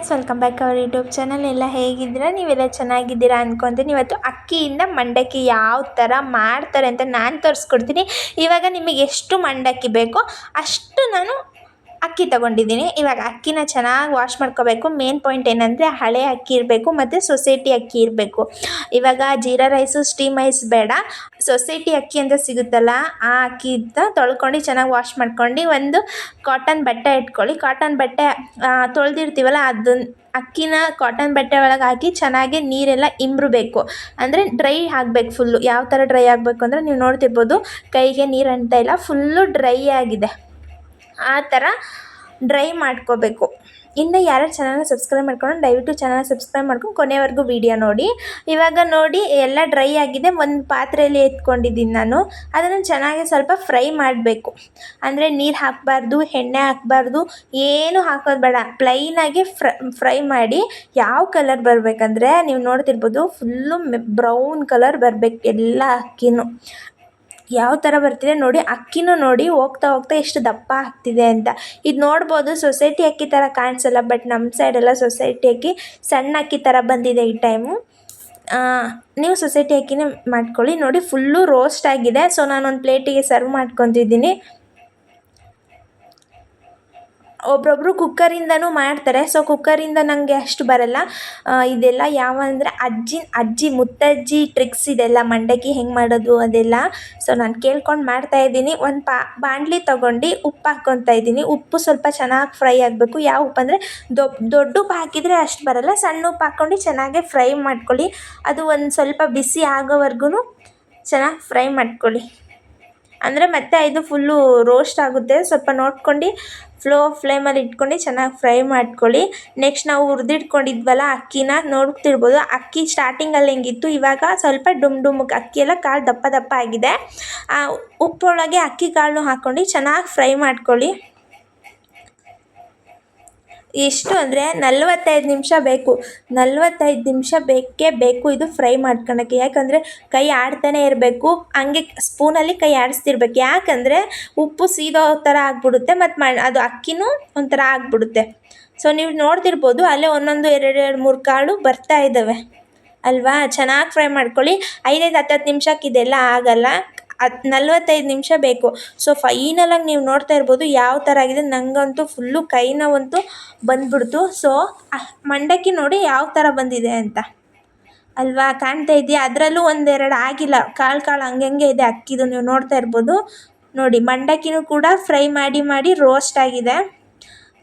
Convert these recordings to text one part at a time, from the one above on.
Guys, welcome back our YouTube channel. ಎಲ್ಲ ಹೇಗಿದ್ದೀರಾ? ನೀವೆಲ್ಲ ಚೆನ್ನಾಗಿದ್ದೀರಾ ಅನ್ಕೊತೀನಿ. ಇವತ್ತು ಅಕ್ಕಿಯಿಂದ ಮಂಡಕ್ಕಿ ಯಾವ ಥರ ಮಾಡ್ತಾರೆ ಅಂತ ನಾನು ತೋರಿಸ್ಕೊಡ್ತೀನಿ. ಇವಾಗ ನಿಮಗೆ ಎಷ್ಟು ಮಂಡಕ್ಕಿ ಬೇಕೋ ಅಷ್ಟು ನಾನು ಅಕ್ಕಿ ತೊಗೊಂಡಿದ್ದೀನಿ. ಇವಾಗ ಅಕ್ಕಿನ ಚೆನ್ನಾಗಿ ವಾಶ್ ಮಾಡ್ಕೋಬೇಕು. ಮೇನ್ ಪಾಯಿಂಟ್ ಏನಂದರೆ ಹಳೆ ಅಕ್ಕಿ ಇರಬೇಕು ಮತ್ತು ಸೊಸೈಟಿ ಅಕ್ಕಿ ಇರಬೇಕು. ಇವಾಗ ಜೀರಾ ರೈಸು ಸ್ಟೀಮ್ ರೈಸ್ ಬೇಡ, ಸೊಸೈಟಿ ಅಕ್ಕಿ ಅಂತ ಸಿಗುತ್ತಲ್ಲ ಆ ಅಕ್ಕಿ ತೊಳ್ಕೊಂಡು ಚೆನ್ನಾಗಿ ವಾಶ್ ಮಾಡ್ಕೊಂಡು ಒಂದು ಕಾಟನ್ ಬಟ್ಟೆ ಇಟ್ಕೊಳ್ಳಿ. ಕಾಟನ್ ಬಟ್ಟೆ ತೊಳೆದಿರ್ತೀವಲ್ಲ ಅದನ್ನ ಅಕ್ಕಿನ ಕಾಟನ್ ಬಟ್ಟೆ ಒಳಗೆ ಹಾಕಿ ಚೆನ್ನಾಗಿ ನೀರೆಲ್ಲ ಇಂಬ್ರಬೇಕು. ಅಂದರೆ ಡ್ರೈ ಆಗಬೇಕು ಫುಲ್ಲು. ಯಾವ ಥರ ಡ್ರೈ ಆಗಬೇಕು ಅಂದರೆ ನೀವು ನೋಡ್ತಿರ್ಬೋದು ಕೈಗೆ ನೀರು ಅಂಟ್ತಾ ಇಲ್ಲ, ಫುಲ್ಲು ಡ್ರೈ ಆಗಿದೆ. ಆ ಥರ ಡ್ರೈ ಮಾಡ್ಕೋಬೇಕು. ಇನ್ನು ಯಾರ್ಯಾರು ಚಾನಲ್ನ ಸಬ್ಸ್ಕ್ರೈಬ್ ಮಾಡ್ಕೊಂಡು ದಯವಿಟ್ಟು ಚಾನಲ್ ಸಬ್ಸ್ಕ್ರೈಬ್ ಮಾಡ್ಕೊಂಡು ಕೊನೆವರೆಗೂ ವೀಡಿಯೋ ನೋಡಿ. ಇವಾಗ ನೋಡಿ ಎಲ್ಲ ಡ್ರೈ ಆಗಿದೆ. ಒಂದು ಪಾತ್ರೆಯಲ್ಲಿ ಎತ್ಕೊಂಡಿದ್ದೀನಿ ನಾನು. ಅದನ್ನು ಚೆನ್ನಾಗಿ ಸ್ವಲ್ಪ ಫ್ರೈ ಮಾಡಬೇಕು. ಅಂದರೆ ನೀರು ಹಾಕಬಾರ್ದು, ಎಣ್ಣೆ ಹಾಕಬಾರ್ದು, ಏನು ಹಾಕೋದು ಬೇಡ. ಪ್ಲೈನಾಗಿ ಫ್ರೈ ಮಾಡಿ ಯಾವ ಕಲರ್ ಬರಬೇಕಂದ್ರೆ ನೀವು ನೋಡ್ತಿರ್ಬೋದು ಫುಲ್ಲು ಬ್ರೌನ್ ಕಲರ್ ಬರಬೇಕು ಎಲ್ಲ ಅಕ್ಕಿನೂ. ಯಾವ ಥರ ಬರ್ತಿದೆ ನೋಡಿ, ಅಕ್ಕಿನೂ ನೋಡಿ ಹೋಗ್ತಾ ಹೋಗ್ತಾ ಎಷ್ಟು ದಪ್ಪ ಆಗ್ತಿದೆ ಅಂತ. ಇದು ನೋಡ್ಬೋದು ಸೊಸೈಟಿ ಅಕ್ಕಿ ಥರ ಕಾಣಿಸಲ್ಲ, ಬಟ್ ನಮ್ಮ ಸೈಡೆಲ್ಲ ಸೊಸೈಟಿ ಅಕ್ಕಿ ಸಣ್ಣ ಅಕ್ಕಿ ಥರ ಬಂದಿದೆ ಈ ಟೈಮು. ನೀವು ಸೊಸೈಟಿ ಅಕ್ಕಿನೇ ಮಾಡ್ಕೊಳ್ಳಿ. ನೋಡಿ ಫುಲ್ಲು ರೋಸ್ಟ್ ಆಗಿದೆ. ಸೊ ನಾನೊಂದು ಪ್ಲೇಟಿಗೆ ಸರ್ವ್ ಮಾಡ್ಕೊತಿದ್ದೀನಿ. ಒಬ್ರೊಬ್ಬರು ಕುಕ್ಕರಿಂದನೂ ಮಾಡ್ತಾರೆ. ಸೊ ಕುಕ್ಕರಿಂದ ನನಗೆ ಅಷ್ಟು ಬರಲ್ಲ. ಇದೆಲ್ಲ ಯಾವ ಅಂದರೆ ಅಜ್ಜಿ ಮುತ್ತಜ್ಜಿ ಟ್ರಿಕ್ಸ್ ಇದೆಲ್ಲ, ಮಂಡಕ್ಕಿ ಹೆಂಗೆ ಮಾಡೋದು ಅದೆಲ್ಲ. ಸೊ ನಾನು ಕೇಳ್ಕೊಂಡು ಮಾಡ್ತಾಯಿದ್ದೀನಿ. ಒಂದು ಬಾಣಲಿ ತೊಗೊಂಡು ಉಪ್ಪು ಹಾಕ್ಕೊತಾ ಇದ್ದೀನಿ. ಉಪ್ಪು ಸ್ವಲ್ಪ ಚೆನ್ನಾಗಿ ಫ್ರೈ ಆಗಬೇಕು. ಯಾವ ಉಪ್ಪು ಅಂದರೆ ದೊಡ್ಡ ಉಪ್ಪು ಹಾಕಿದರೆ ಅಷ್ಟು ಬರಲ್ಲ, ಸಣ್ಣ ಉಪ್ಪು ಹಾಕ್ಕೊಂಡು ಚೆನ್ನಾಗಿ ಫ್ರೈ ಮಾಡ್ಕೊಳ್ಳಿ. ಅದು ಒಂದು ಸ್ವಲ್ಪ ಬಿಸಿ ಆಗೋವರೆಗೂ ಚೆನ್ನಾಗಿ ಫ್ರೈ ಮಾಡ್ಕೊಳ್ಳಿ. ಅಂದರೆ ಮತ್ತೆ ಇದು ಫುಲ್ಲು ರೋಸ್ಟ್ ಆಗುತ್ತೆ. ಸ್ವಲ್ಪ ನೋಡ್ಕೊಂಡು ಫ್ಲೇಮಲ್ಲಿ ಇಟ್ಕೊಂಡು ಚೆನ್ನಾಗಿ ಫ್ರೈ ಮಾಡ್ಕೊಳ್ಳಿ. ನೆಕ್ಸ್ಟ್ ನಾವು ಹುರಿದಿಟ್ಕೊಂಡಿದ್ವಲ್ಲ ಅಕ್ಕಿನ ನೋಡ್ತಿರ್ಬೋದು. ಅಕ್ಕಿ ಸ್ಟಾರ್ಟಿಂಗಲ್ಲಿ ಹೆಂಗಿತ್ತು, ಇವಾಗ ಸ್ವಲ್ಪ ಡುಮ್ಗೆ ಅಕ್ಕಿ ಎಲ್ಲ ಕಾಳು ದಪ್ಪ ದಪ್ಪ ಆಗಿದೆ. ಉಪ್ಪೊಳಗೆ ಅಕ್ಕಿ ಕಾಳನ್ನು ಹಾಕ್ಕೊಂಡು ಚೆನ್ನಾಗಿ ಫ್ರೈ ಮಾಡ್ಕೊಳ್ಳಿ. ಎಷ್ಟು ಅಂದರೆ 45 ನಿಮಿಷ ಬೇಕು. 45 ನಿಮಿಷ ಬೇಕೇ ಬೇಕು ಇದು ಫ್ರೈ ಮಾಡ್ಕೊಳಕ್ಕೆ. ಯಾಕಂದರೆ ಕೈ ಆಡ್ತಾನೆ ಇರಬೇಕು, ಹಂಗೆ ಸ್ಪೂನಲ್ಲಿ ಕೈ ಆಡಿಸ್ತಿರ್ಬೇಕು. ಯಾಕಂದರೆ ಉಪ್ಪು ಸೀದೋ ಥರ ಆಗಿಬಿಡುತ್ತೆ ಮತ್ತು ಅದು ಅಕ್ಕಿನೂ ಒಂಥರ ಆಗಿಬಿಡುತ್ತೆ. ಸೊ ನೀವು ನೋಡ್ತಿರ್ಬೋದು ಅಲ್ಲೇ ಒಂದೊಂದು 2-3 ಕಾಳು ಬರ್ತಾ ಇದ್ದಾವೆ ಅಲ್ವಾ. ಚೆನ್ನಾಗಿ ಫ್ರೈ ಮಾಡ್ಕೊಳ್ಳಿ. 5-10 ನಿಮಿಷಕ್ಕೆ ಇದೆಲ್ಲ ಆಗಲ್ಲ, 45 ನಿಮಿಷ ಬೇಕು. ಸೊ ಫೈನಲಾಗಿ ನೀವು ನೋಡ್ತಾ ಇರ್ಬೋದು ಯಾವ ಥರ ಆಗಿದೆ. ನನಗಂತೂ ಫುಲ್ಲು ಕೈ ನೋವಂತೂ ಬಂದ್ಬಿಡ್ತು. ಸೊ ಮಂಡಕ್ಕಿ ನೋಡಿ ಯಾವ ಥರ ಬಂದಿದೆ ಅಂತ ಅಲ್ವಾ, ಕಾಣ್ತಾ ಇದೆಯಾ? ಅದರಲ್ಲೂ 1-2 ಆಗಿಲ್ಲ, ಕಾಳು ಹಂಗೆ ಇದೆ ಅಕ್ಕಿದು. ನೀವು ನೋಡ್ತಾ ಇರ್ಬೋದು ನೋಡಿ. ಮಂಡಕ್ಕಿನೂ ಕೂಡ ಫ್ರೈ ಮಾಡಿ ರೋಸ್ಟ್ ಆಗಿದೆ.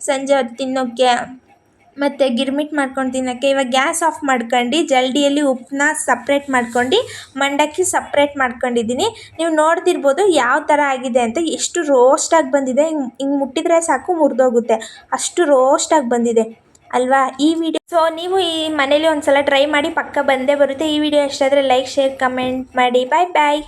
ಸಂಜೆ ಹೊತ್ತು ತಿನ್ನೋಕ್ಕೆ ಮತ್ತು ಗಿರ್ಮಿಟ್ ಮಾಡ್ಕೊಂಡು ತಿನ್ನೋಕ್ಕೆ. ಇವಾಗ ಗ್ಯಾಸ್ ಆಫ್ ಮಾಡ್ಕೊಂಡು ಜಲ್ಡಿಯಲ್ಲಿ ಉಪ್ಪನ್ನ ಸಪ್ರೇಟ್ ಮಾಡ್ಕೊಂಡು ಮಂಡಕ್ಕಿ ಸಪ್ರೇಟ್ ಮಾಡ್ಕೊಂಡಿದ್ದೀನಿ. ನೀವು ನೋಡ್ತಿರ್ಬೋದು ಯಾವ ಥರ ಆಗಿದೆ ಅಂತ. ಎಷ್ಟು ರೋಸ್ಟಾಗಿ ಬಂದಿದೆ. ಹಿಂಗೆ ಮುಟ್ಟಿದರೆ ಸಾಕು ಮುರಿದೋಗುತ್ತೆ, ಅಷ್ಟು ರೋಸ್ಟಾಗಿ ಬಂದಿದೆ ಅಲ್ವಾ ಈ ವಿಡಿಯೋ. ಸೊ ನೀವು ಈ ಮನೇಲಿ ಒಂದು ಸಲ ಟ್ರೈ ಮಾಡಿ, ಪಕ್ಕ ಬಂದೇ ಬರುತ್ತೆ. ಈ ವಿಡಿಯೋ ಇಷ್ಟ ಆದರೆ ಲೈಕ್, ಶೇರ್, ಕಮೆಂಟ್ ಮಾಡಿ. ಬಾಯ್.